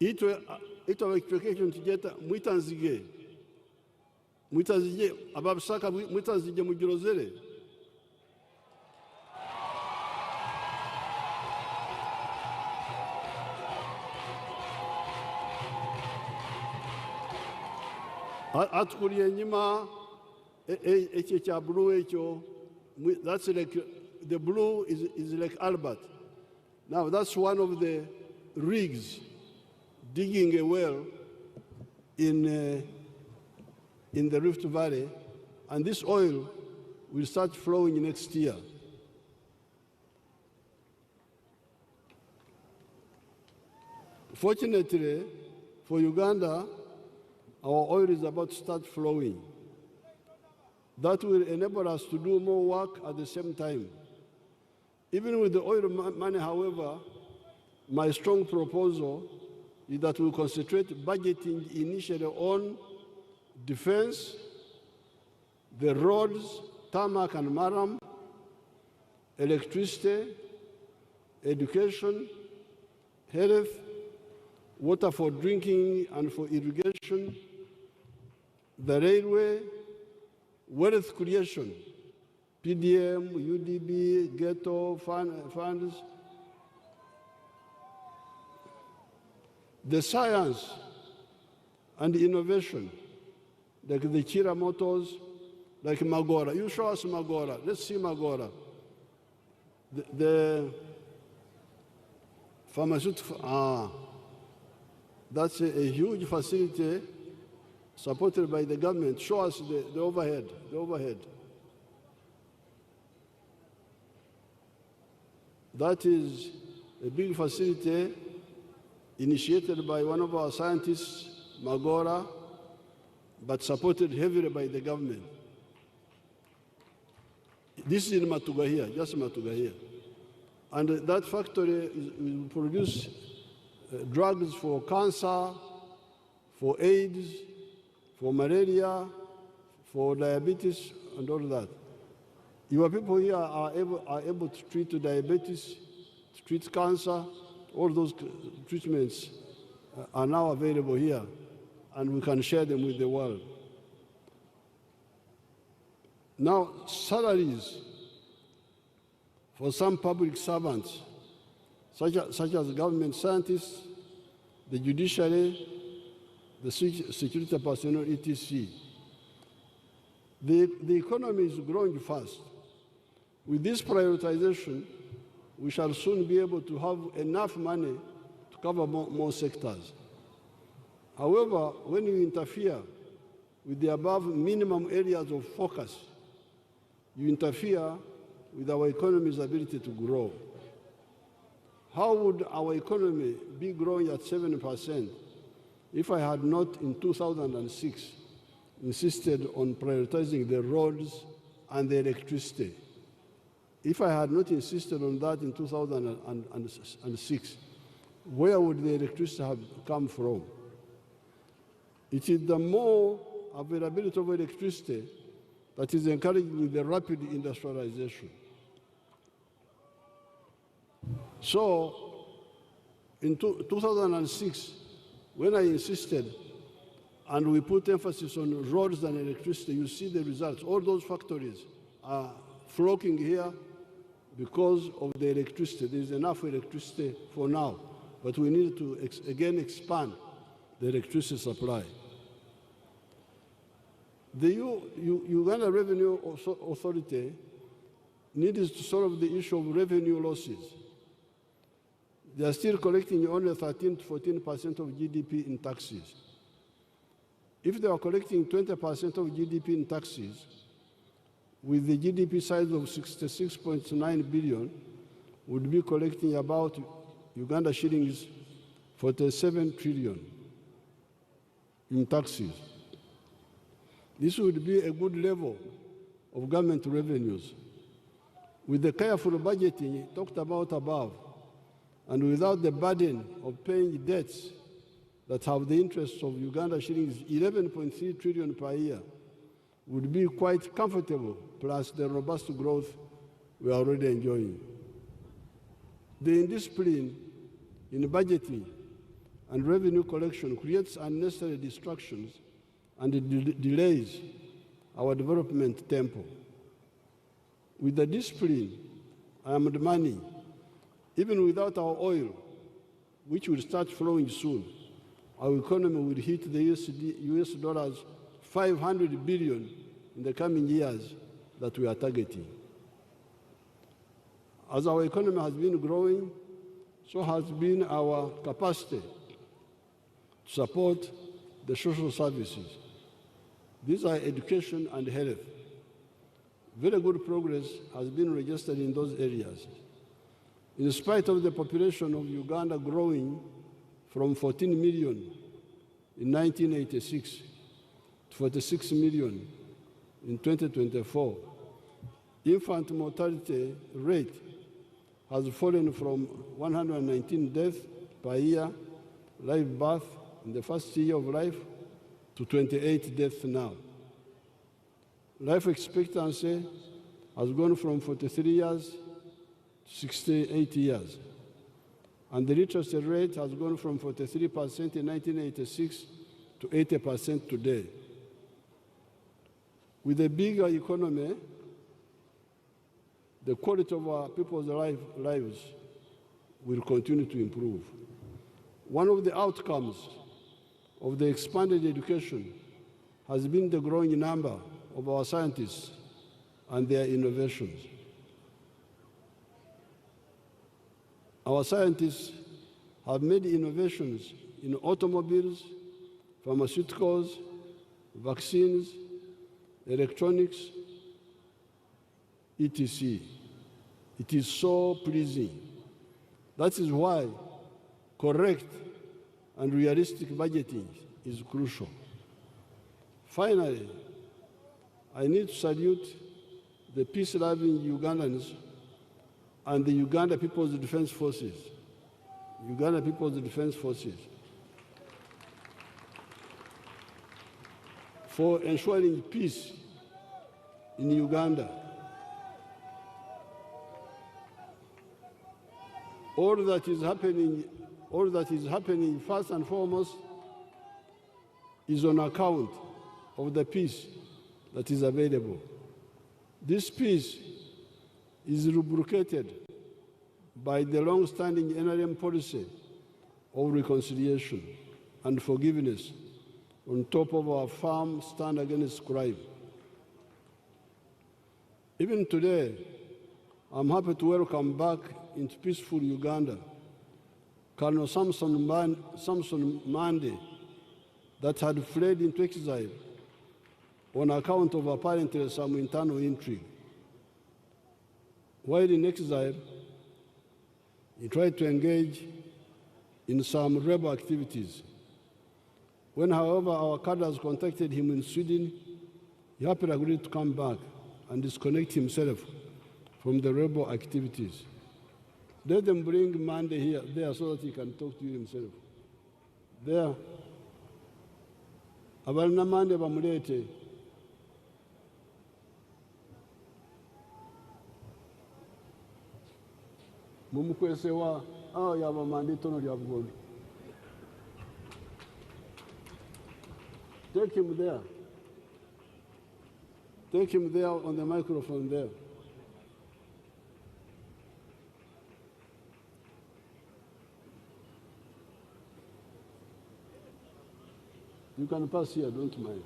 itwa ekipeke ekyo ntigeta mwitanzige ababisaka mwitanzige mugirozere atukuli enyima ekyo kya blue ekyo, that's like the blue is like Albert. Now that's one of the rigs digging a well in the Rift Valley, and this oil will start flowing next year. Fortunately for Uganda, our oil is about to start flowing. That will enable us to do more work at the same time. Even with the oil money, however, my strong proposal is that we concentrate budgeting initially on defense, the roads, tarmac and maram, electricity, education, health, water for drinking and for irrigation, the railway, wealth creation, PDM, UDB, ghetto funds, the science and innovation, like the Chira motors, like Magora. You show us Magora. Let's see Magora. The pharmaceutical, that's a huge facility supported by the government. Show us the overhead, That is a big facility initiated by one of our scientists, Magora, but supported heavily by the government. This is in Matugahia, just Matugahia. And that factory will produce drugs for cancer, for AIDS, for malaria, for diabetes, and all that. Your people here are able to treat diabetes, to treat cancer. All those treatments are now available here, and we can share them with the world. Now, salaries for some public servants, such as government scientists, the judiciary, the security personnel, etc. The economy is growing fast. With this prioritization, we shall soon be able to have enough money to cover more sectors. However, when you interfere with the above minimum areas of focus, you interfere with our economy's ability to grow. How would our economy be growing at 7% if I had not, in 2006, insisted on prioritizing the roads and the electricity? If I had not insisted on that in 2006, where would the electricity have come from? It is the more availability of electricity that is encouraging the rapid industrialization. So, in 2006, when I insisted and we put emphasis on roads and electricity, you see the results. All those factories are flocking here because of the electricity. There is enough electricity for now, but we need to again expand the electricity supply. The Uganda Revenue Authority needs to solve the issue of revenue losses. They are still collecting only 13 to 14% of GDP in taxes. If they are collecting 20% of GDP in taxes, with the GDP size of 66.9 billion, would be collecting about Uganda shillings 47 trillion in taxes. This would be a good level of government revenues. With the careful budgeting talked about above, and without the burden of paying debts that have the interests of Uganda shillings 11.3 trillion per year, would be quite comfortable, plus the robust growth we are already enjoying. The indiscipline in budgeting and revenue collection creates unnecessary distractions and delays our development tempo. With the discipline and the money, even without our oil, which will start flowing soon, our economy will hit the US dollars 500 billion in the coming years that we are targeting. As our economy has been growing, so has been our capacity to support the social services. These are education and health. Very good progress has been registered in those areas. In spite of the population of Uganda growing from 14 million in 1986 to 46 million in 2024, infant mortality rate has fallen from 119 deaths per year, live birth in the first year of life, to 28 deaths now. Life expectancy has gone from 43 years to 68 years. And the literacy rate has gone from 43% in 1986 to 80% today. With a bigger economy, the quality of our people's lives will continue to improve. One of the outcomes of the expanded education has been the growing number of our scientists and their innovations. Our scientists have made innovations in automobiles, pharmaceuticals, vaccines, electronics, etc. It is so pleasing. That is why correct and realistic budgeting is crucial. Finally, I need to salute the peace-loving Ugandans and the Uganda Peoples Defence Forces. Uganda Peoples Defence Forces for ensuring peace in Uganda. All that is happening first and foremost is on account of the peace that is available. This peace is lubricated by the long-standing NRM policy of reconciliation and forgiveness on top of our firm stand against crime. Even today, I'm happy to welcome back into peaceful Uganda Colonel Samson Mande that had fled into exile on account of apparently some internal intrigue. While in exile, he tried to engage in some rebel activities. When, however, our cadres contacted him in Sweden, he happily agreed to come back and disconnect himself from the rebel activities. Let them bring Mande there so that he can talk to you himself. There. Abalina Mande bamulete. Mumukwesewa yaba Mande tono lya bugondo. Take him there. Take him there on the microphone there. You can pass here, don't mind.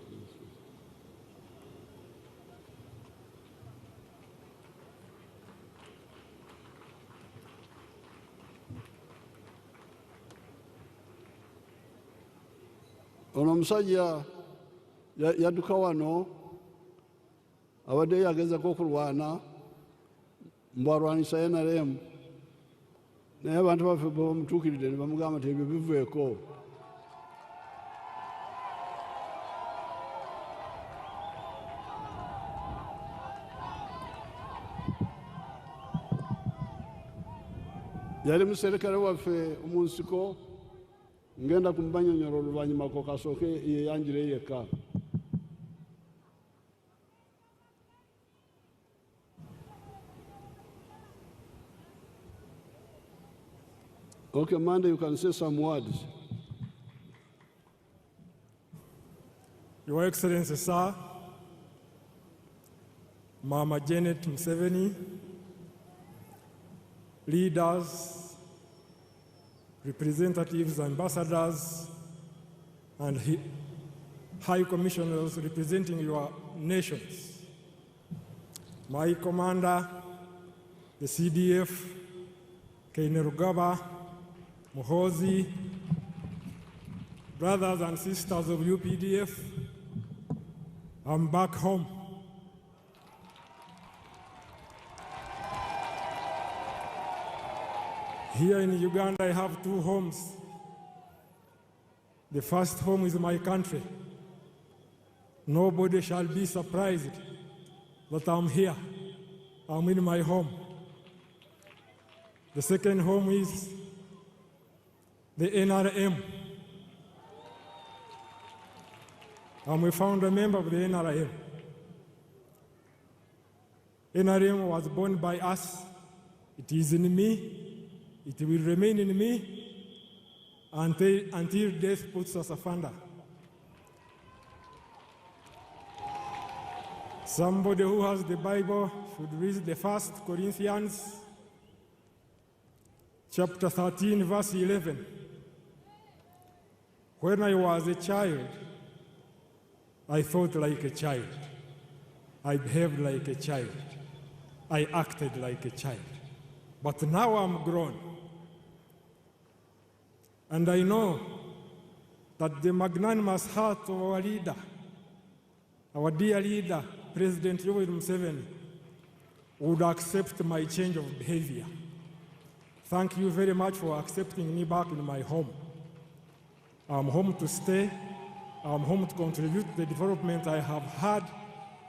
Ono omusajja yadduka wano abadde yagezako okulwana mbu alwanisa NRM naye abantu baffe bamutuukiridde ne bamugamba nti ebyo biveeko. Yali muserikale waffe mu nsiko ngenda kumubanyonyola oluvannyuma ko kasooke yeyanjire yekka. Okay, Mande, you can say some words. Your Excellency, Sir, Mama Janet Museveni, leaders, representatives, ambassadors, and high commissioners representing your nations. My commander, the CDF, Kainerugaba, Muhozi, brothers and sisters of UPDF, I'm back home. Here in Uganda, I have two homes. The first home is my country. Nobody shall be surprised that I'm here. I'm in my home. The second home is the NRM. I'm a founder member of the NRM. NRM was born by us. It is in me. It will remain in me until death puts us asunder. Somebody who has the Bible should read the 1 Corinthians chapter 13, verse 11. When I was a child, I thought like a child. I behaved like a child. I acted like a child. But now I'm grown. And I know that the magnanimous heart of our leader, our dear leader, President Museveni, would accept my change of behavior. Thank you very much for accepting me back in my home. I'm home to stay. I'm home to contribute to the development I have had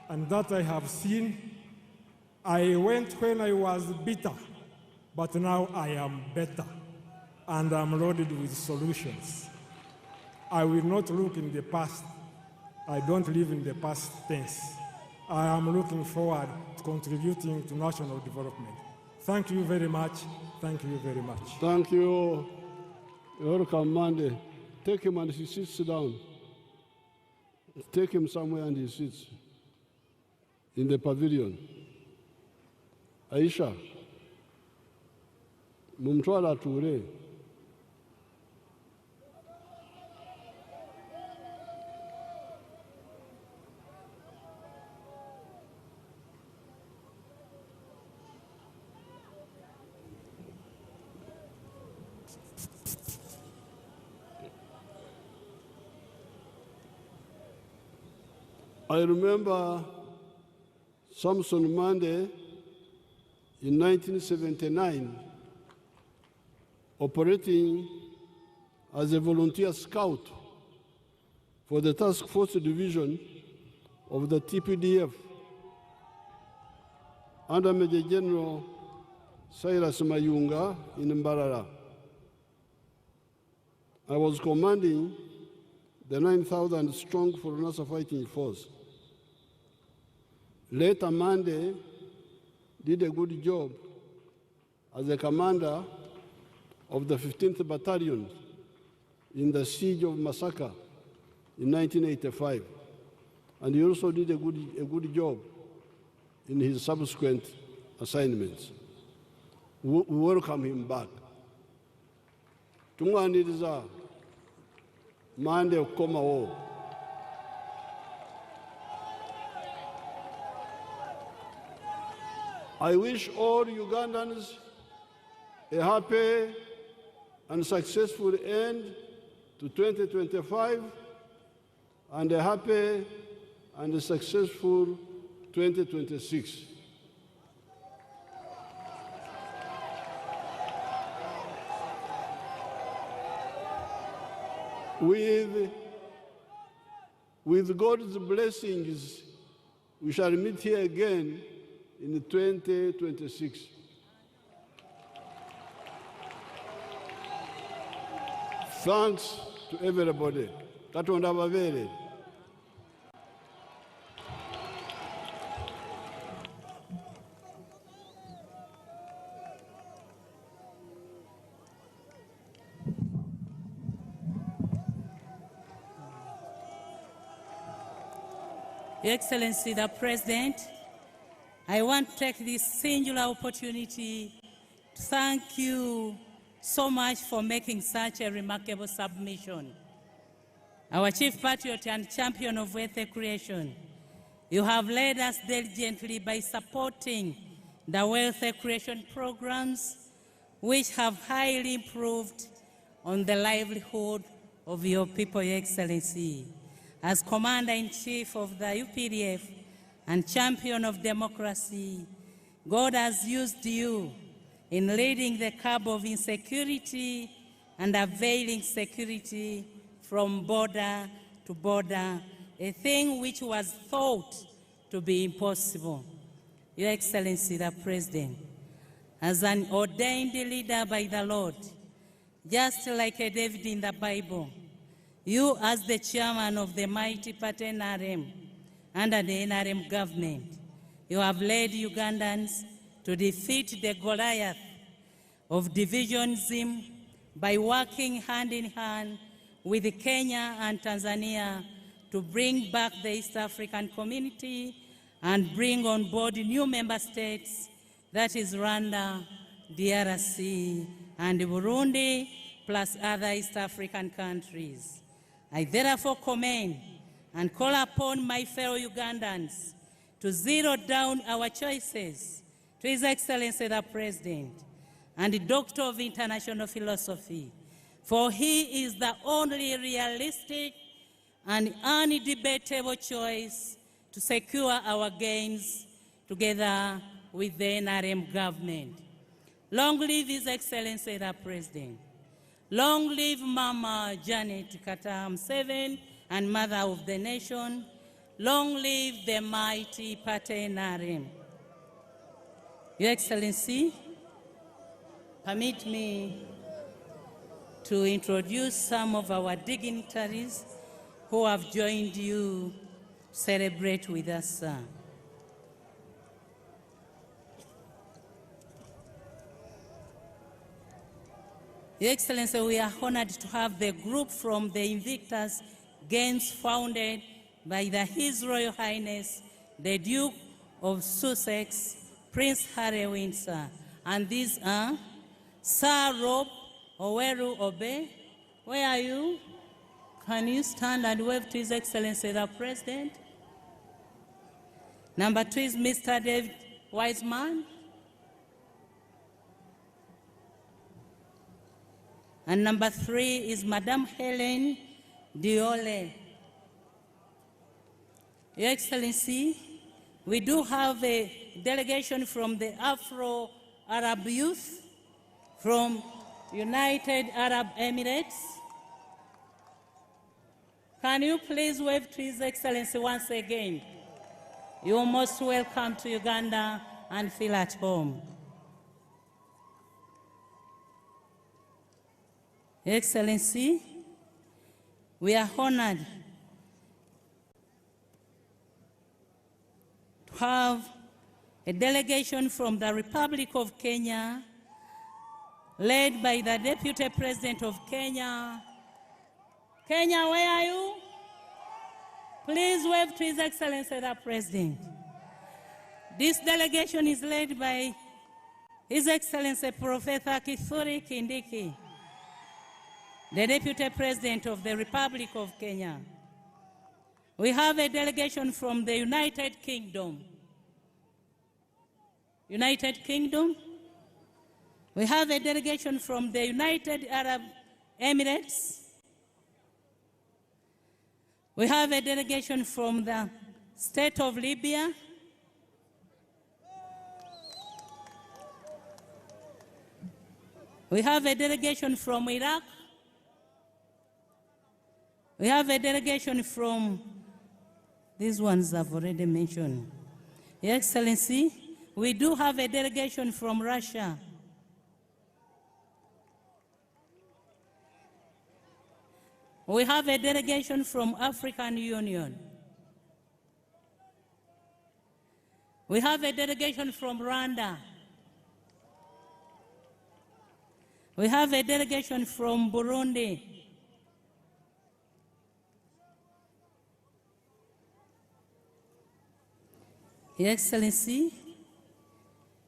and that I have seen. I went when I was bitter, but now I am better, and I'm loaded with solutions. I will not look in the past. I don't live in the past tense. I am looking forward to contributing to national development. Thank you very much. Thank you very much. Thank you. You're welcome, Monday. Take him and he sits down. Take him somewhere and he sits in the pavilion. Aisha, mumtwala ture. I remember Samson Mande in 1979 operating as a volunteer scout for the Task Force Division of the TPDF under Major General Cyrus Mayunga in Mbarara. I was commanding the 9,000 strong Foreigners fighting force. Later, Mande did a good job as a commander of the 15th Battalion in the siege of Masaka in 1985. And he also did a good job in his subsequent assignments. We welcome him back. Tunganiriza Mande Okomawo. I wish all Ugandans a happy and successful end to 2025 and a happy and a successful 2026. With God's blessings, we shall meet here again in 2026. Thanks to everybody. Katonda bavere. Your Excellency the President, I want to take this singular opportunity to thank you so much for making such a remarkable submission. Our Chief Patriot and Champion of wealth creation, you have led us diligently by supporting the wealth creation programs which have highly improved on the livelihood of your people, Your Excellency. As Commander-in-Chief of the UPDF and champion of democracy, God has used you in leading the curb of insecurity and availing security from border to border, a thing which was thought to be impossible. Your Excellency the President, as an ordained leader by the Lord, just like a David in the Bible, you as the chairman of the mighty party NRM under the NRM government, you have led Ugandans to defeat the Goliath of divisionism by working hand in hand with Kenya and Tanzania to bring back the East African community and bring on board new member states, that is Rwanda, DRC, and Burundi, plus other East African countries. I therefore commend and call upon my fellow Ugandans to zero down our choices to His Excellency the President and the Doctor of International Philosophy, for he is the only realistic and undebatable choice to secure our gains together with the NRM government. Long live His Excellency the President. Long live Mama Janet Kata Museveni and Mother of the Nation. Long live the mighty party NRM. Your Excellency, permit me to introduce some of our dignitaries who have joined you to celebrate with us, sir. Your Excellency, we are honored to have the group from the Invictus Games founded by His Royal Highness, the Duke of Sussex, Prince Harry Windsor. And these are Sir Rob Oweru Obe. Where are you? Can you stand and wave to His Excellency the President? Number 2 is Mr. David Wiseman. And number 3 is Madame Helen Diole. Your Excellency, we do have a delegation from the Afro-Arab Youth from United Arab Emirates. Can you please wave to His Excellency once again? You're most welcome to Uganda and feel at home. Your Excellency, we are honored to have a delegation from the Republic of Kenya, led by the Deputy President of Kenya. Kenya, where are you? Please wave to His Excellency the President. This delegation is led by His Excellency Professor Kithure Kindiki, the Deputy President of the Republic of Kenya. We have a delegation from the United Kingdom. United Kingdom. We have a delegation from the United Arab Emirates. We have a delegation from the State of Libya. We have a delegation from Iraq. We have a delegation from, these ones I've already mentioned. Your Excellency, we do have a delegation from Russia. We have a delegation from African Union. We have a delegation from Rwanda. We have a delegation from Burundi. Your Excellency,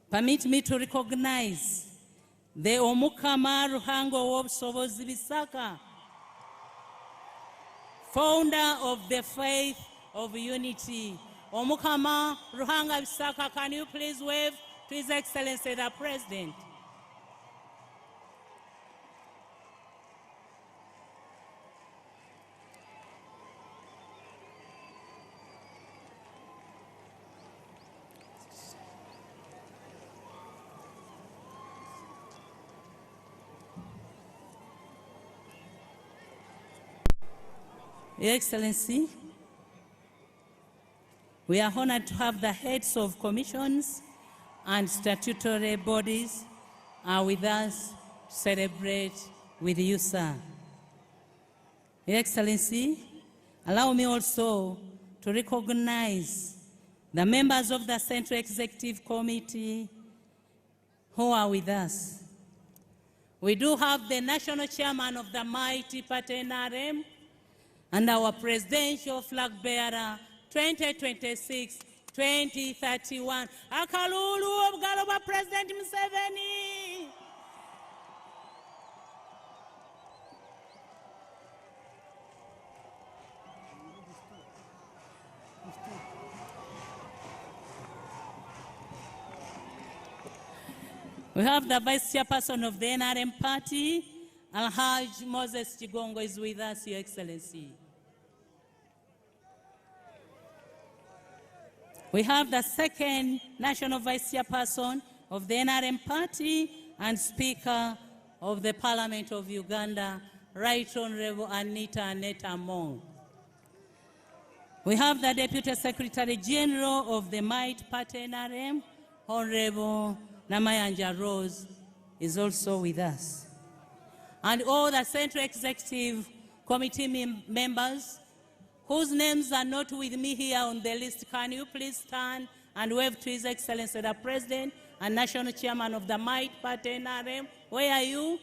permit me to recognize the Omukama Ruhango Wobsobozi Bisaka, founder of the Faith of Unity. Omukama Ruhanga Bisaka, can you please wave to His Excellency the President? Your Excellency, we are honored to have the heads of commissions and statutory bodies are with us to celebrate with you, sir. Your Excellency, allow me also to recognize the members of the Central Executive Committee who are with us. We do have the National Chairman of the mighty party NRM and our Presidential Flag Bearer 2026-2031, Akalulu of Galoba President Museveni. We have the Vice Chairperson of the NRM Party, Alhaj Moses Chigongo is with us, Your Excellency. We have the second National Vice Chairperson of the NRM Party and Speaker of the Parliament of Uganda, Right Honorable Anita Mong. We have the Deputy Secretary General of the Might Party NRM, Honorable Namayanja Rose, is also with us. And all the Central Executive Committee members whose names are not with me here on the list, can you please stand and wave to His Excellency the President and National Chairman of the Might Party NRM? Where are you?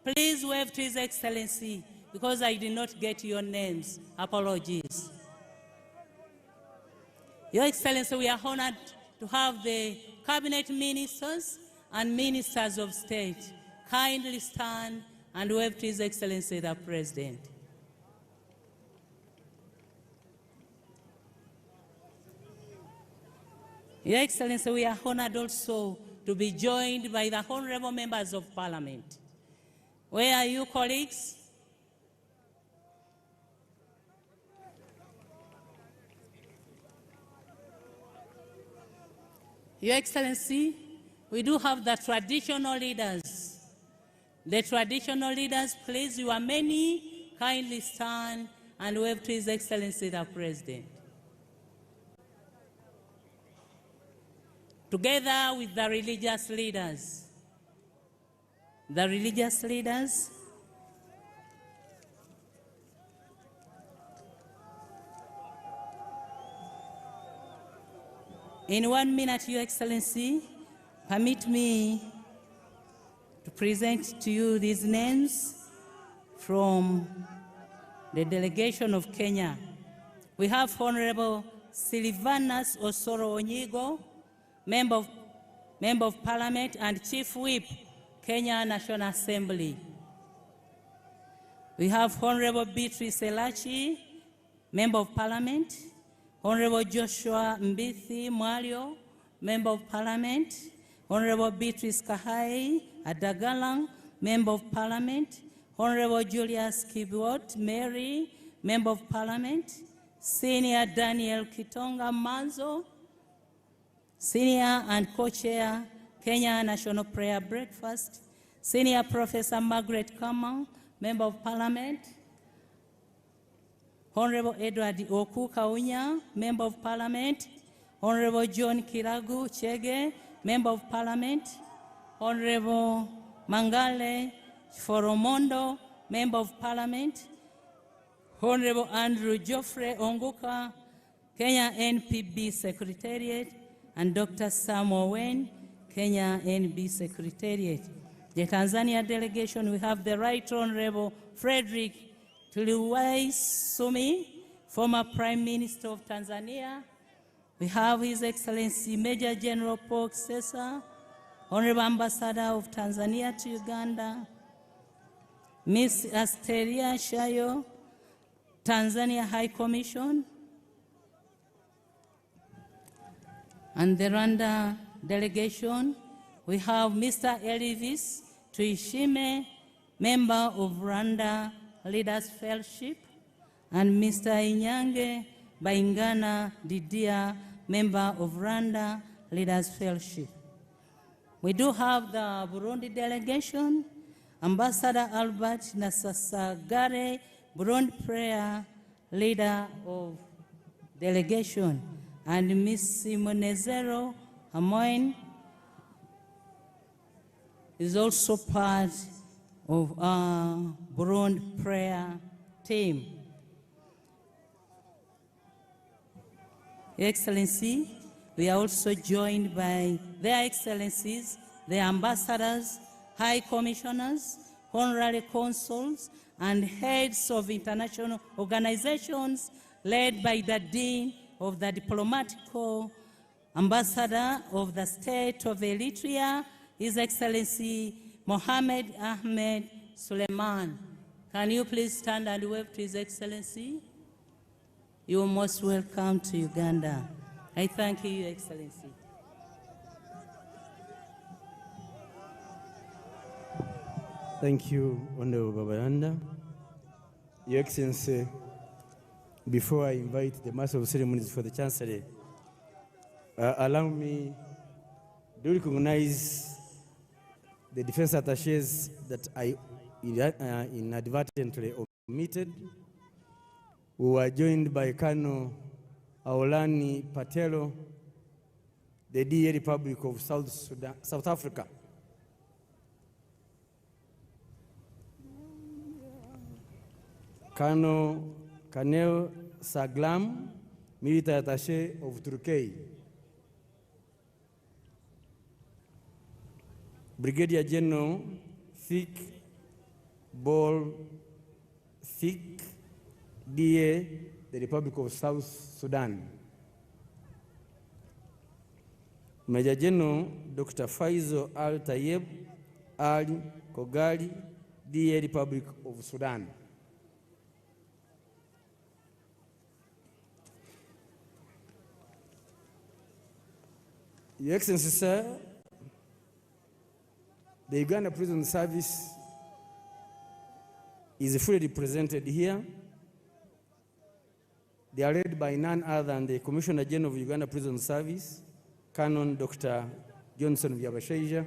Please wave to His Excellency, because I did not get your names. Apologies. Your Excellency, we are honored to have the Cabinet Ministers and Ministers of State kindly stand and wave to His Excellency the President. Your Excellency, we are honored also to be joined by the honorable members of Parliament. Where are you, colleagues? Your Excellency, we do have the traditional leaders. The traditional leaders, please, you are many, kindly stand and wave to His Excellency the President. Together with the religious leaders. The religious leaders. In 1 minute, Your Excellency, permit me to present to you these names from the delegation of Kenya. We have Honorable Sylvanus Osoro Onyigo, Member of Parliament and Chief Whip, Kenya National Assembly. We have Honorable Beatrice Elachi, Member of Parliament, Honorable Joshua Mbithi Mwalio, Member of Parliament, Honorable Beatrice Kahai Adagalang, Member of Parliament, Honorable Julius Kibiwot Mary, Member of Parliament, Senior Daniel Kitonga Manzo, Senior and Co-Chair, Kenya National Prayer Breakfast, Senior Professor Margaret Kamang, Member of Parliament, Honorable Edward Oku Kaunya, Member of Parliament, Honorable John Kiragu Chege, Member of Parliament, Honorable Mangale Foromondo, Member of Parliament, Honorable Andrew Geoffrey Onguka, Kenya NPB Secretariat, and Dr. Samuel Wen, Kenya NB Secretariat. The Tanzania delegation, we have the Right Honorable Frederick Tuluwai Sumi, former Prime Minister of Tanzania. we have His Excellency Major General Paul Kisesa, Honorable Ambassador of Tanzania to Uganda, Ms. Asteria Shayo, Tanzania High Commission, and the Rwanda delegation, we have Mr. Elvis Tuishime, member of Rwanda Leaders Fellowship, and Mr. Inyange Baingana Didia, member of Rwanda Leaders Fellowship. We do have the Burundi delegation, Ambassador Albert Nasasagare, Burundi prayer leader of delegation, and Ms. Simonezero Hamoin is also part of our Burundi prayer team. Your Excellency, we are also joined by their Excellencies, the ambassadors, high commissioners, honorary consuls, and heads of international organizations led by the Dean of the Diplomatic Corps, Ambassador of the State of Eritrea, His Excellency Mohammed Ahmed Suleiman. Can you please stand and wave to His Excellency? You are most welcome to Uganda. I thank you, Your Excellency. Thank you, Honorable Babayanda. Your Excellency, before I invite the Master of Ceremonies for the Chancellery, allow me to recognize the defense attaches that I inadvertently omitted. We were joined by Colonel Aolani Patelo, the DA Republic of South Africa. Colonel Kanel Saglam, military attaché of Turkey. Brigadier General Thick Ball Thick, DA, the Republic of South Sudan. Major General Dr. Faizo Al Tayeb Al Kogali, DA, Republic of Sudan. Your Excellency, sir, the Uganda Prison Service is fully represented here. They are led by none other than the Commissioner General of Uganda Prison Service, Canon Dr. Johnson Vyabashaija,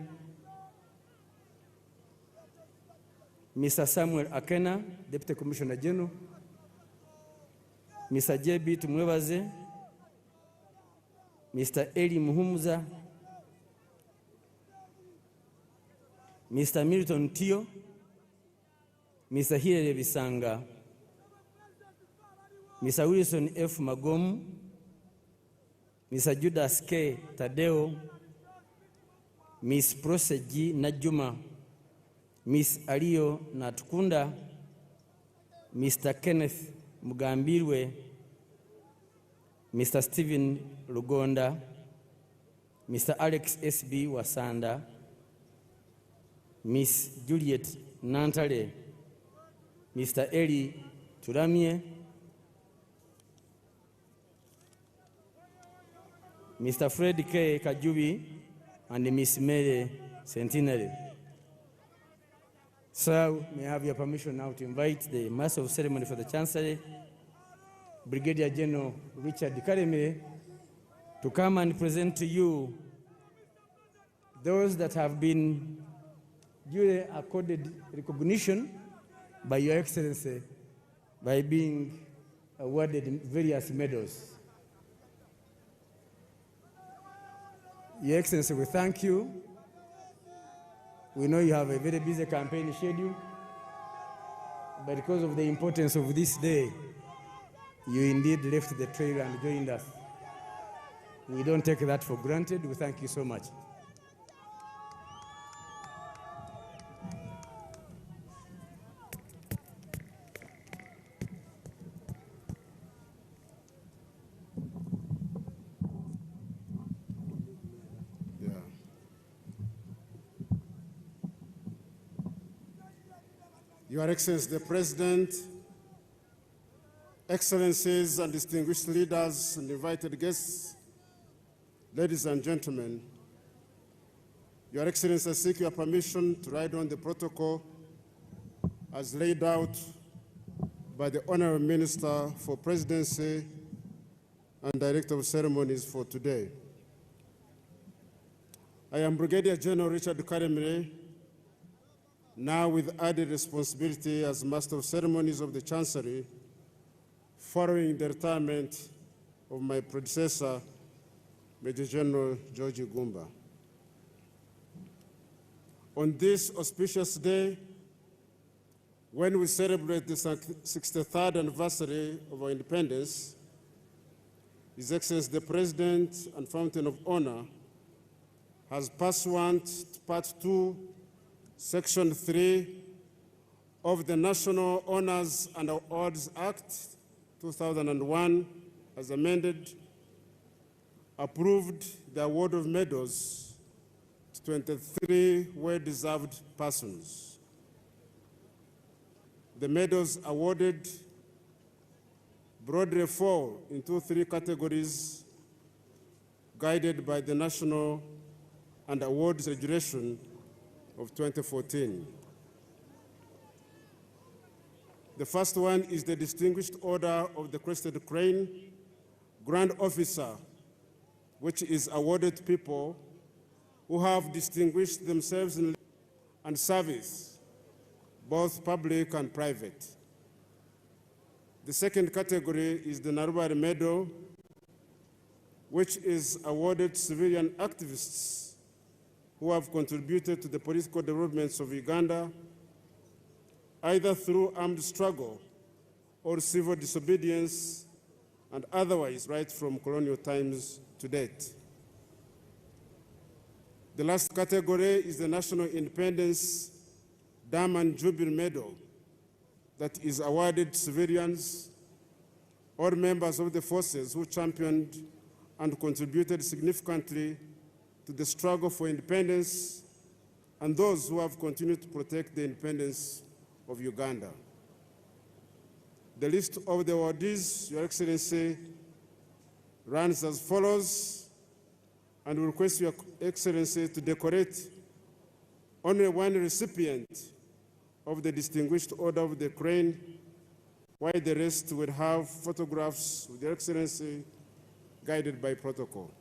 Mr. Samuel Akena, Deputy Commissioner General, Mr. J.B. Tumwebaze, Mr. Eli Muhumuza, Mr. Milton Tio, Mr. Hilary Bisanga, Mr. Wilson F. Magomu, Mr. Judas K. Tadeo, Miss Proseji Najuma, Miss Alio Natukunda, Mr. Kenneth Mugambirwe, Mr. Stephen Lugonda, Mr. Alex S.B. Wasanda, Miss Juliet Nantale, Mr. Eli Turamie, Mr. Fred K. Kajubi, and Miss Mary Centenary. Sir, may I have your permission now to invite the Master of Ceremony for the Chancellery, Brigadier General Richard Karemire, to come and present to you those that have been duly accorded recognition by Your Excellency by being awarded various medals. Your Excellency, we thank you. We know you have a very busy campaign schedule, but because of the importance of this day, you indeed left the trail and joined us. We don't take that for granted. We thank you so much. Your Excellency the President, Excellencies and distinguished leaders and invited guests, ladies and gentlemen, Your Excellency, I seek your permission to write on the protocol as laid out by the Honorable Minister for Presidency and Director of Ceremonies for today. I am Brigadier General Richard Karemire, now with added responsibility as Master of Ceremonies of the Chancery, following the retirement of my predecessor, Major General George Gumba. On this auspicious day, when we celebrate the 63rd anniversary of our independence, His Excellency the President and Fountain of Honor has pursuant to Part 2, Section 3 of the National Honors and Awards Act 2001, as amended, approved the award of medals to 23 well-deserved persons. The medals awarded broadly fall into 3 categories guided by the National and Awards Regulation of 2014. The first one is the Distinguished Order of the Crested Crane, Grand Officer, which is awarded to people who have distinguished themselves in and service, both public and private. The second category is the Narubari Medal, which is awarded to civilian activists who have contributed to the political developments of Uganda, either through armed struggle or civil disobedience, and otherwise right from colonial times to date. The last category is the National Independence Diamond Jubilee Medal that is awarded to civilians or members of the forces who championed and contributed significantly to the struggle for independence and those who have continued to protect the independence of Uganda. The list of the awardees, Your Excellency, runs as follows, and we request Your Excellency to decorate only one recipient of the Distinguished Order of the Crane, while the rest will have photographs of Your Excellency guided by protocol.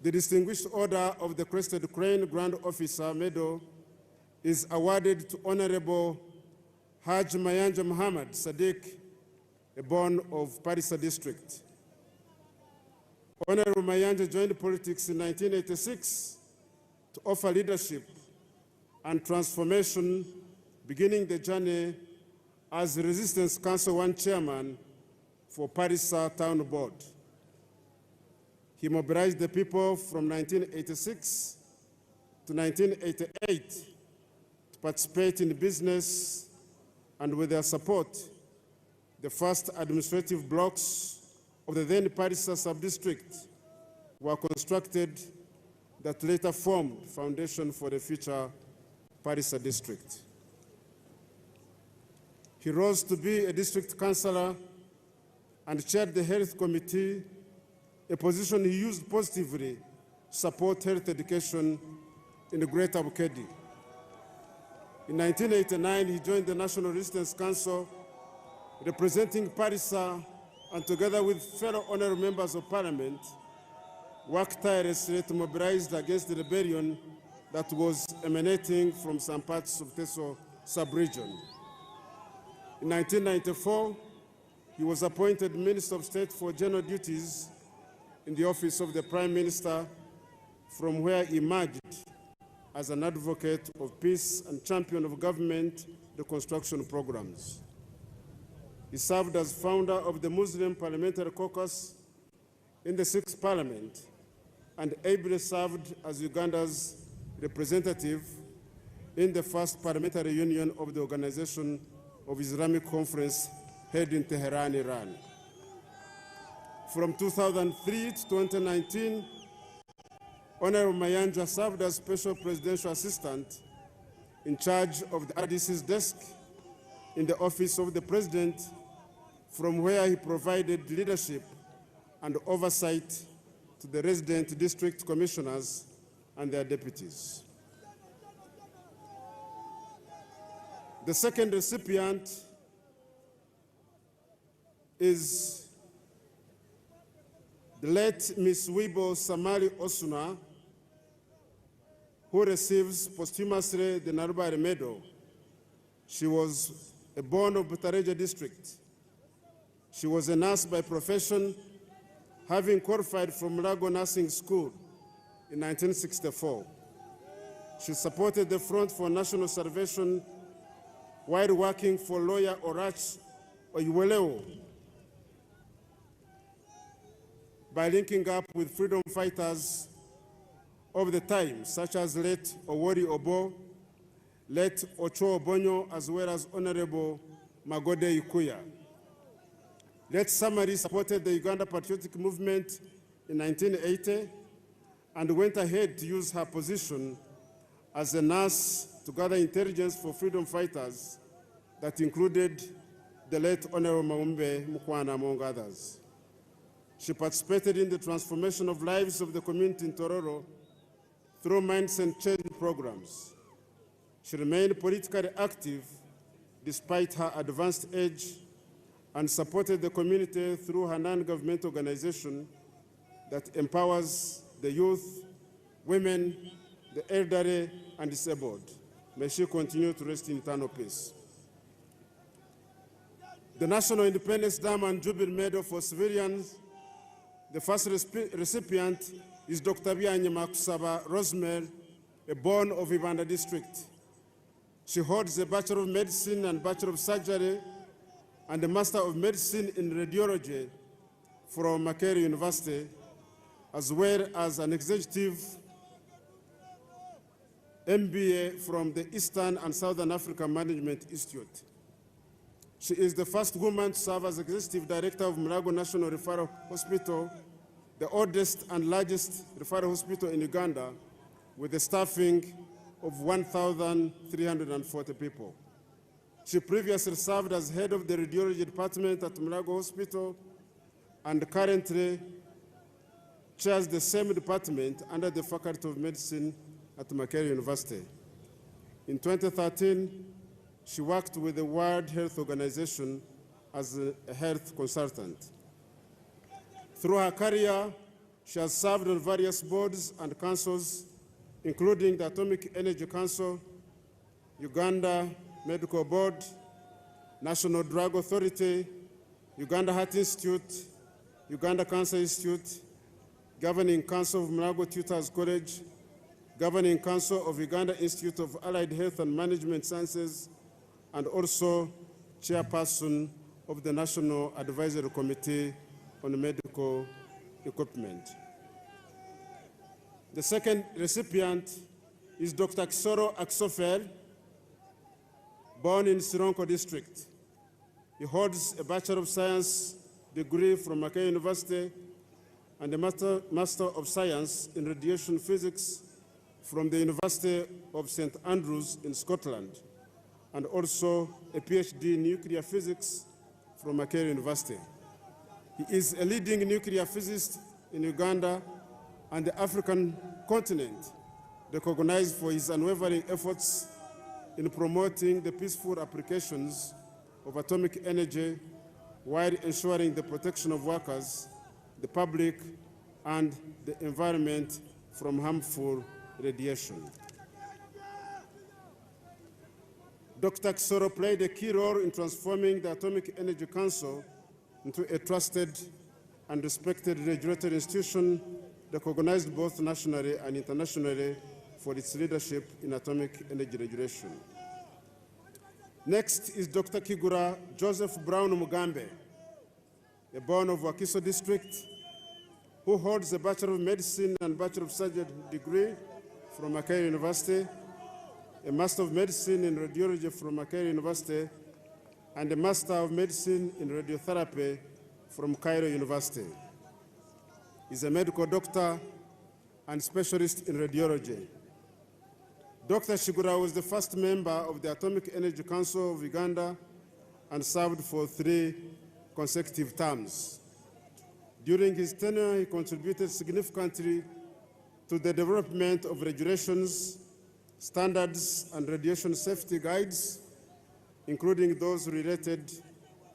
The Distinguished Order of the Crested Crane Grand Officer Medal is awarded to Honorable Haj Mayanja Muhammad Sadiq, a born of Parisa District. Honorable Mayanja joined politics in 1986 to offer leadership and transformation, beginning the journey as Resistance Council 1 chairman for Parisa Town Board. He mobilized the people from 1986 to 1988 to participate in business, and with their support, the first administrative blocks of the then Parisa sub-district were constructed that later formed the foundation for the future Parisa district. He rose to be a district councillor and chaired the health committee, a position he used positively to support health education in the Greater Bukedi. In 1989, he joined the National Resistance Council, representing Parisa, and together with fellow honorable members of parliament, worked tirelessly to mobilize against the rebellion that was emanating from some parts of Teso sub-region. In 1994, he was appointed Minister of State for General Duties in the office of the Prime Minister, from where he emerged as an advocate of peace and champion of government reconstruction programs. He served as founder of the Muslim Parliamentary Caucus in the 6th Parliament and ably served as Uganda's representative in the 1st Parliamentary Union of the Organization of Islamic Conference held in Tehran, Iran. From 2003 to 2019, Honorable Mayanja served as Special Presidential Assistant in charge of the RDC's desk in the Office of the President, from where he provided leadership and oversight to the resident district commissioners and their deputies. The second recipient is the late Miss Wibo Samari Osuna, who receives posthumously the Narubare Medal. She was born of Butareja district. She was a nurse by profession, having qualified from Mulago Nursing School in 1964. She supported the Front for National Salvation while working for lawyer Orach Oyuweleo by linking up with freedom fighters of the time, such as late Owori Obo, late Ocho Obonyo, as well as Honorable Magode Ikuya. Late Samari supported the Uganda Patriotic Movement in 1980 and went ahead to use her position as a nurse to gather intelligence for freedom fighters that included the late Honorable Maumbe Mukwana, among others. She participated in the transformation of lives of the community in Tororo through mindset change programs. She remained politically active despite her advanced age and supported the community through her non-government organization that empowers the youth, women, the elderly, and disabled. May she continue to rest in eternal peace. The National Independence Dam and Jubilee Medal for Civilians, the first recipient is Dr. Byanye Makusaba Rosemary, a born of Uganda district. She holds a Bachelor of Medicine and Bachelor of Surgery and a Master of Medicine in Radiology from Makerere University, as well as an Executive MBA from the Eastern and Southern Africa Management Institute. She is the first woman to serve as Executive Director of Mulago National Referral Hospital, the oldest and largest referral hospital in Uganda, with a staffing of 1,340 people. She previously served as head of the radiology department at Mulago Hospital and currently chairs the same department under the Faculty of Medicine at Makerere University. In 2013, she worked with the World Health Organization as a health consultant. Through her career, she has served on various boards and councils, including the Atomic Energy Council, Uganda Medical Board, National Drug Authority, Uganda Heart Institute, Uganda Cancer Institute, Governing Council of Mulago Tutors College, Governing Council of Uganda Institute of Allied Health and Management Sciences, and also chairperson of the National Advisory Committee on Medical Equipment. The second recipient is Dr. Kisoro Aksofel, born in Sironko District. He holds a Bachelor of Science degree from Makerere University and a Master of Science in Radiation Physics from the University of St. Andrews in Scotland, and also a PhD in nuclear physics from Makerere University. He is a leading nuclear physicist in Uganda and the African continent, recognized for his unwavering efforts in promoting the peaceful applications of atomic energy while ensuring the protection of workers, the public, and the environment from harmful radiation. Dr. Kisoro played a key role in transforming the Atomic Energy Council into a trusted and respected regulatory institution recognized both nationally and internationally for its leadership in atomic energy regulation. Next is Dr. Kigura Joseph Brown Mugambe, a born of Wakiso District, who holds a Bachelor of Medicine and Bachelor of Surgery degree from Makerere University, a Master of Medicine in Radiology from Makerere University, and a Master of Medicine in Radiotherapy from Cairo University. He's a medical doctor and specialist in radiology. Dr. Shigura was the first member of the Atomic Energy Council of Uganda and served for 3 consecutive terms. During his tenure, he contributed significantly to the development of regulations, standards, and radiation safety guides, including those related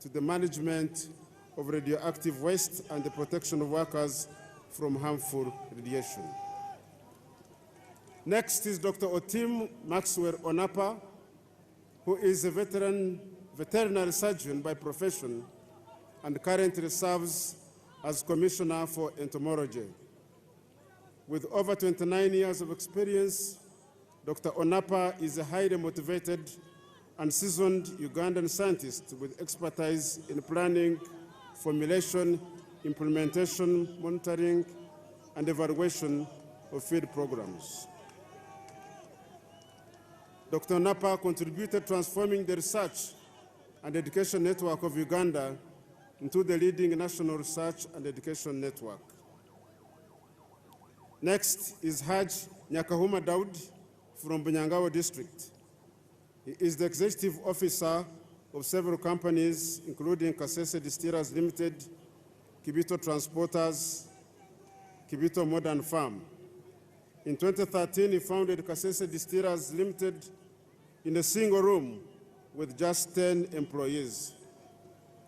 to the management of radioactive waste and the protection of workers from harmful radiation. Next is Dr. Otim Maxwell Onapa, who is a veterinary surgeon by profession and currently serves as Commissioner for Entomology. With over 29 years of experience, Dr. Onapa is a highly motivated and seasoned Ugandan scientist with expertise in planning, formulation, implementation, monitoring, and evaluation of field programs. Dr. Onapa contributed transforming the research and education network of Uganda into the leading national research and education network. Next is Haj Nyakahuma Daud from Bunyangawa District. He is the executive officer of several companies, including Kasese Distillers Limited, Kibito Transporters, Kibito Modern Farm. In 2013, he founded Kasese Distillers Limited in a single room with just 10 employees.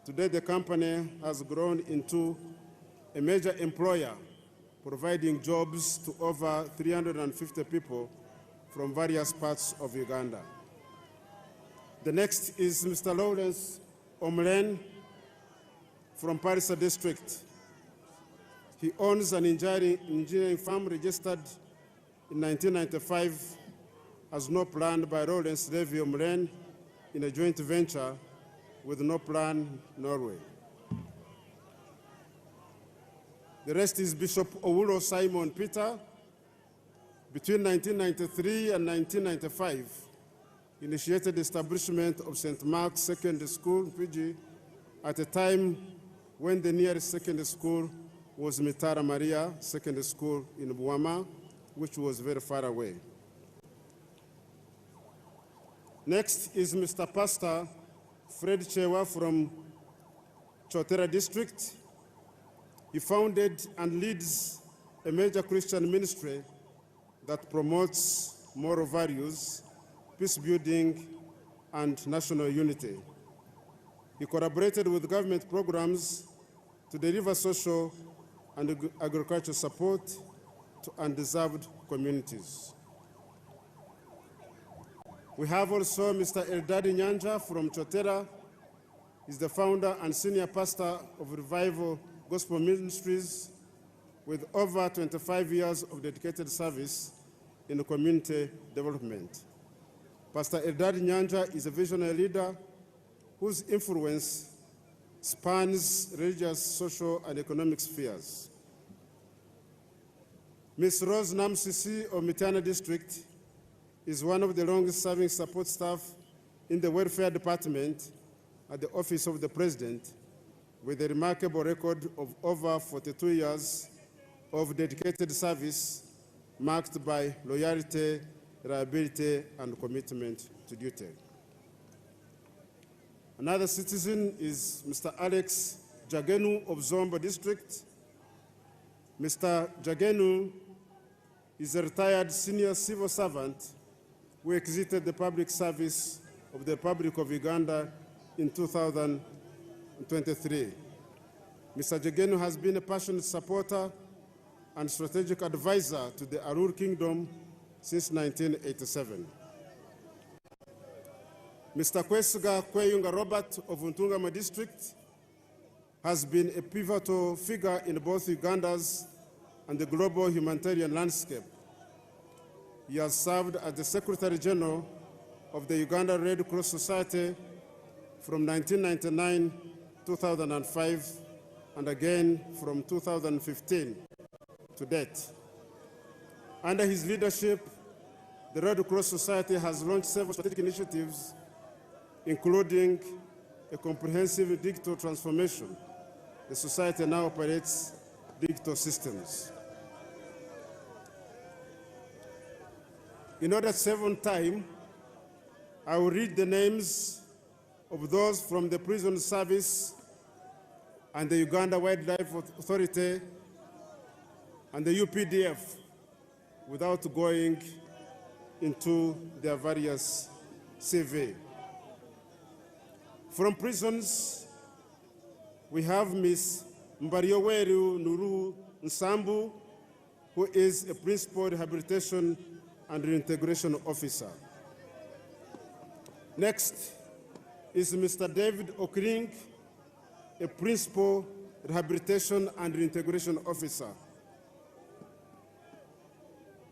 Today, the company has grown into a major employer, providing jobs to over 350 people from various parts of Uganda. The next is Mr. Lawrence Omlen from Parisa District. He owns an engineering firm registered in 1995 as No Plan by Lawrence Levy Omlen in a joint venture with No Plan Norway. The rest is Bishop Owulo Simon Peter. Between 1993 and 1995, he initiated the establishment of St. Mark's Secondary School, Fiji, at a time when the nearest secondary school was Mitara Maria Secondary School in Buama, which was very far away. Next is Mr. Pastor Fred Chewa from Chotera District. He founded and leads a major Christian ministry that promotes moral values, peace building, and national unity. He collaborated with government programs to deliver social and agricultural support to undeserved communities. We have also Mr. Eldadi Nyanja from Chotera. He's the founder and senior pastor of Revival Gospel Ministries with over 25 years of dedicated service in community development. Pastor Eldadi Nyanja is a visionary leader whose influence spans religious, social, and economic spheres. Ms. Rose Namsisi of Mitana District is one of the longest-serving support staff in the Welfare Department at the Office of the President, with a remarkable record of over 42 years of dedicated service marked by loyalty, reliability, and commitment to duty. Another citizen is Mr. Alex Jagenu of Zombo District. Mr. Jagenu is a retired senior civil servant who exited the public service of the Republic of Uganda in 2023. Mr. Jagenu has been a passionate supporter and strategic advisor to the Arur Kingdom since 1987. Mr. Kwesiga Kweyunga Robert of Untungama District has been a pivotal figure in both Uganda's and the global humanitarian landscape. He has served as the Secretary General of the Uganda Red Cross Society from 1999 to 2005, and again from 2015 to date. Under his leadership, the Red Cross Society has launched several strategic initiatives, including a comprehensive digital transformation. The society now operates digital systems. In order to save on time, I will read the names of those from the prison service and the Uganda Wildlife Authority and the UPDF without going into their various CV. From prisons, we have Ms. Mbarioweru Nuru Nsambu, who is a Principal Rehabilitation and Reintegration Officer. Next is Mr. David Okring, a Principal Rehabilitation and Reintegration Officer.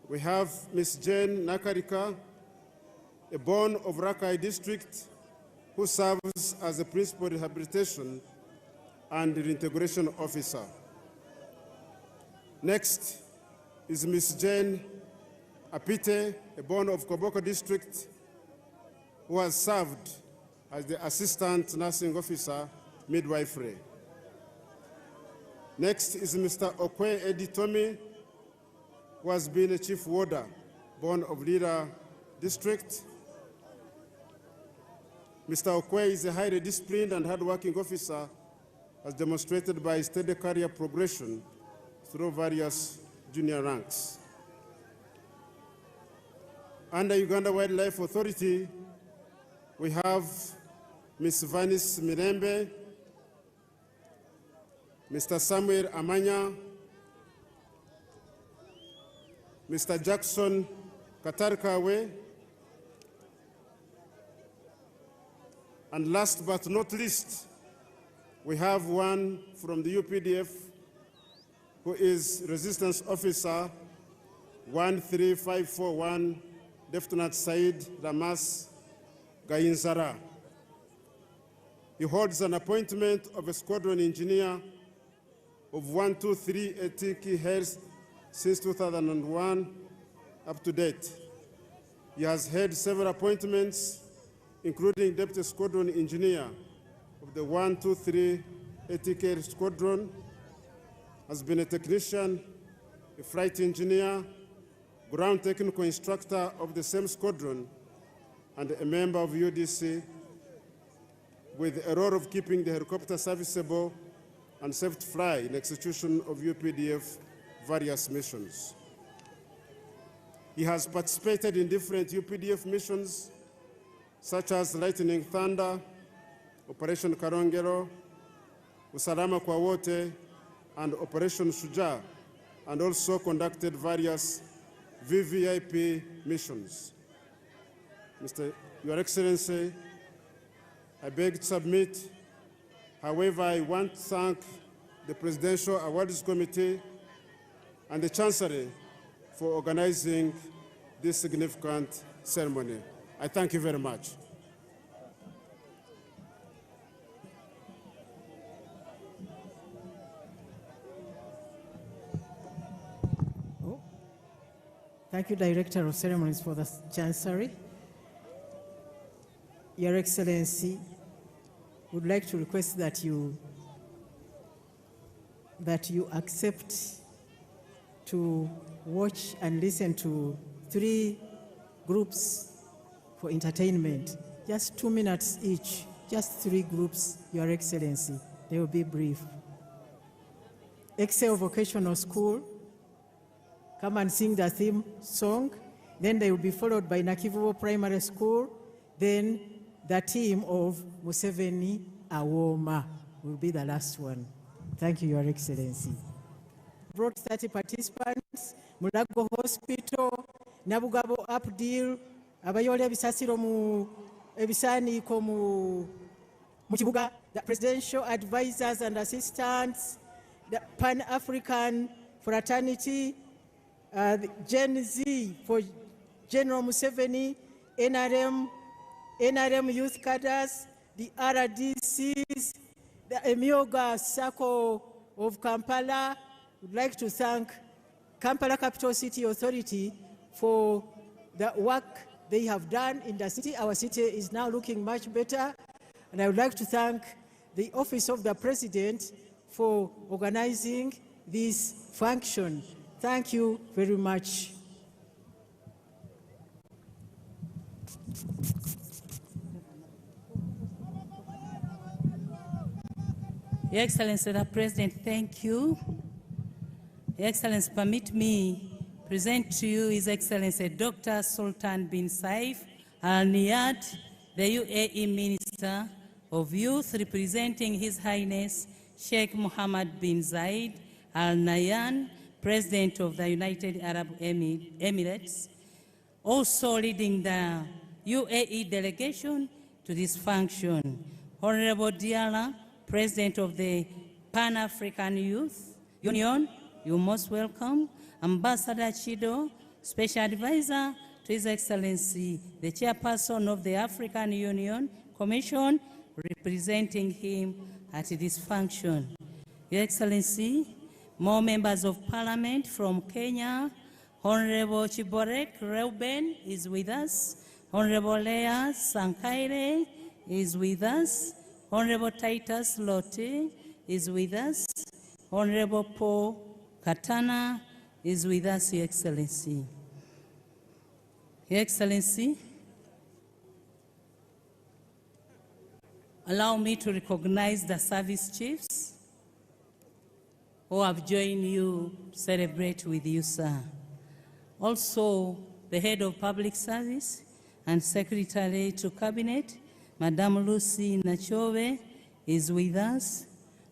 We have Ms. Jane Nakarika, a born of Rakai District, who serves as a Principal Rehabilitation and Reintegration Officer. Next is Ms. Jane Apite, a born of Koboko District, who has served as the Assistant Nursing Officer, Midwifery. Next is Mr. Okwe Edi Tomi, who has been a Chief Warder, born of Lira District. Mr. Okwe is a highly disciplined and hardworking officer, as demonstrated by steady career progression through various junior ranks. Under Uganda Wildlife Authority, we have Ms. Vanis Mirembe, Mr. Samuel Amanya, Mr. Jackson Katarkawe, and last but not least, we have one from the UPDF who is Resistance Officer 13541, Lieutenant Said Ramas Gainzara. He holds an appointment of a squadron engineer of 123 Etiki Health since 2001 up to date. He has held several appointments, including Deputy Squadron Engineer of the 123 Etiki Squadron, has been a technician, a flight engineer, ground technical instructor of the same squadron, and a member of UDC, with a role of keeping the helicopter serviceable and safe to fly in execution of UPDF various missions. He has participated in different UPDF missions, such as Lightning Thunder, Operation Karongero, Usalama kwa Wote, and Operation Shuja, and also conducted various VVIP missions. Your Excellency, I beg to submit. However, I want to thank the Presidential Awards Committee and the Chancery for organizing this significant ceremony. I thank you very much. Thank you, Director of Ceremonies, for the Chancery. Your Excellency, would like to request that you accept to watch and listen to 3 groups for entertainment. Just 2 minutes each, just 3 groups, Your Excellency. They will be brief. Excel Vocational School, come and sing the theme song. Then they will be followed by Nakivubo Primary School. Then the team of Museveni Awoma will be the last one. Thank you, Your Excellency. Brought 30 participants, Mulago Hospital, Nabugabo Updeal, Abayole Bisasiro mu Ebisaniko mu Kibuga, the presidential advisors and assistants, the Pan-African Fraternity, the Gen Z for General Museveni, NRM Youth Cadres, the RDCs, the Emyoga Circle of Kampala. Would like to thank Kampala Capital City Authority for the work they have done in the city. Our city is now looking much better. And I would like to thank the Office of the President for organizing this function. Thank you very much. Your Excellency the President, thank you. Your Excellency, permit me present to you His Excellency Dr. Sultan bin Saif Al Niyad, the UAE Minister of Youth, representing His Highness Sheikh Mohammed bin Zayed Al Nahyan, President of the United Arab Emirates, also leading the UAE delegation to this function. Honorable Diala, President of the Pan-African Youth Union, you're most welcome. Ambassador Chido, Special Advisor to His Excellency, the Chairperson of the African Union Commission, representing him at this function. Your Excellency, more members of Parliament from Kenya, Honorable Chiborek Reuben is with us, Honorable Leah Sankaire is with us, Honorable Titus Lotte is with us, Honorable Paul Katana is with us, Your Excellency. Your Excellency, allow me to recognize the service chiefs who have joined you to celebrate with you, sir. Also, the Head of Public Service and Secretary to Cabinet, Madam Lucy Nachove, is with us,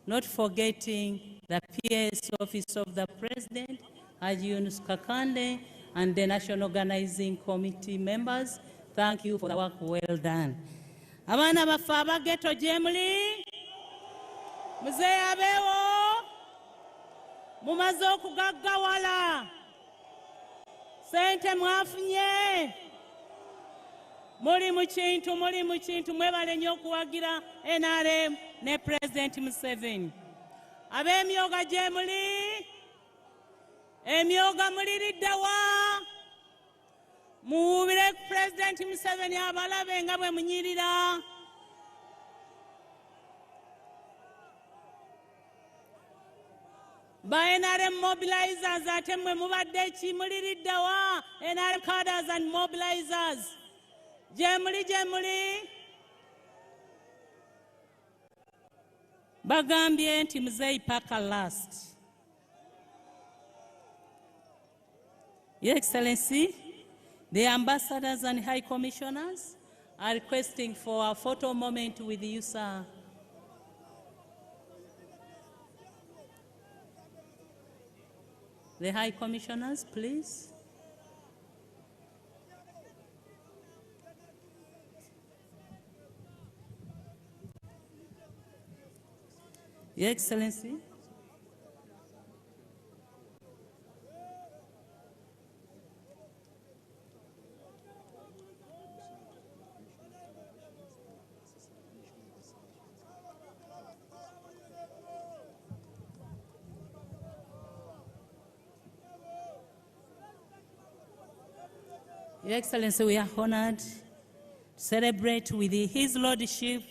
not forgetting the PS Office of the President, Haji Yunus Kakande, and the National Organizing Committee members. Thank you for the work well done. Abana bafaba geto jemuli, mzee abewo, mumaze okugaggawala, sente mwafunye, muli mu kintu mwebale nnyo okuwagira NRM ne President Museveni. Ab'emyoga gye muli, emyoga muliridde wa? Muwubire President Museveni abalabe nga bwe munyirira. Ba NRM mobilizers ate mwe mubadde ki muliridde wa? NRM cadres and mobilizers. Gye muli. Bagambye nti muzeeyi paka last. Your Excellency, the ambassadors and high commissioners are requesting for a photo moment with you, sir. The high commissioners, please. Your Excellency, Your Excellency, we are honored to celebrate with His Lordship,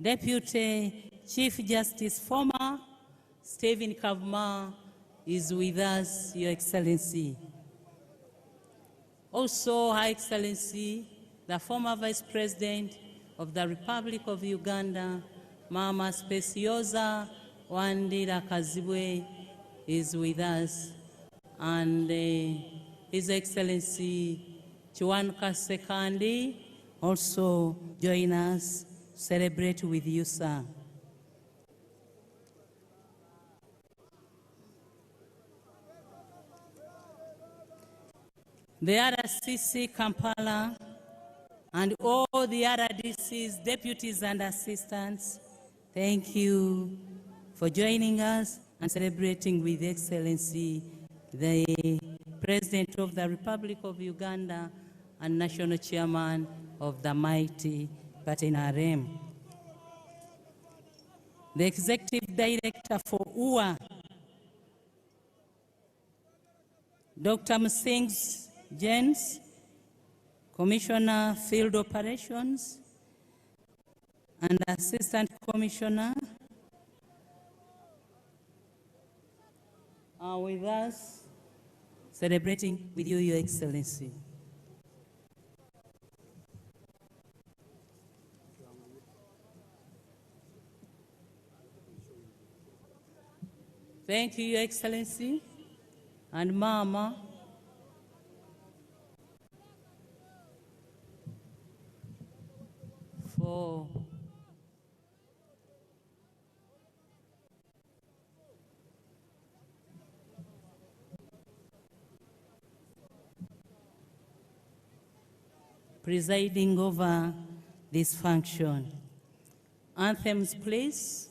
Deputy Chief Justice former Stephen Kavuma is with us, Your Excellency. Also, High Excellency, the former Vice President of the Republic of Uganda, Mama Speciosa Wandira Kazibwe is with us, and His Excellency Chiwanuka Sekandi also join us, celebrate with you, sir. The RCC Kampala and all the RDCs, deputies and assistants, thank you for joining us and celebrating with Excellency, the President of the Republic of Uganda and National Chairman of the mighty party NRM. The Executive Director for UA, Dr. Musings Jens, Commissioner Field Operations, and Assistant Commissioner are with us, celebrating with you, Your Excellency. Thank you, Your Excellency, and Mama. For presiding over this function. Anthems, please.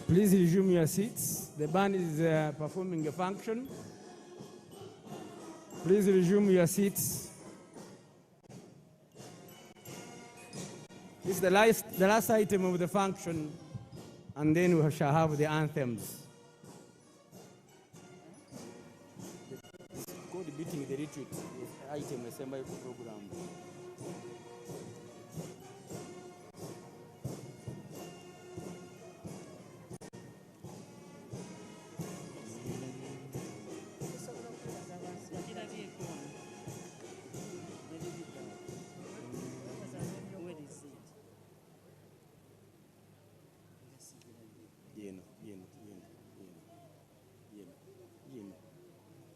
Please resume your seats. The band is performing a function. Please resume your seats. This is the last item of the function, and then we shall have the anthems. It's called Beating the Retreat, item assembly program.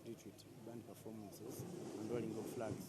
Retreat, band performances, and rolling of flags.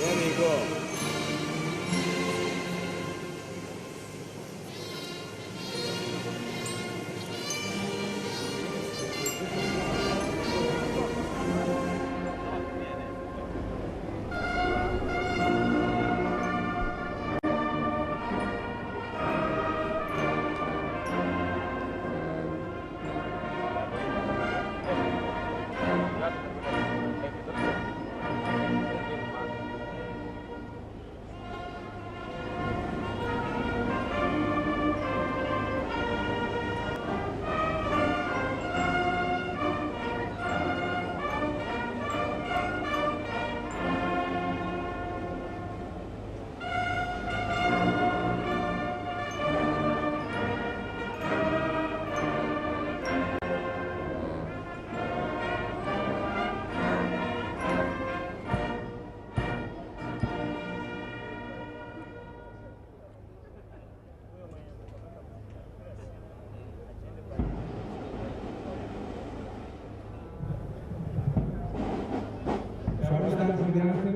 There we go. Shall we stand for the anthem?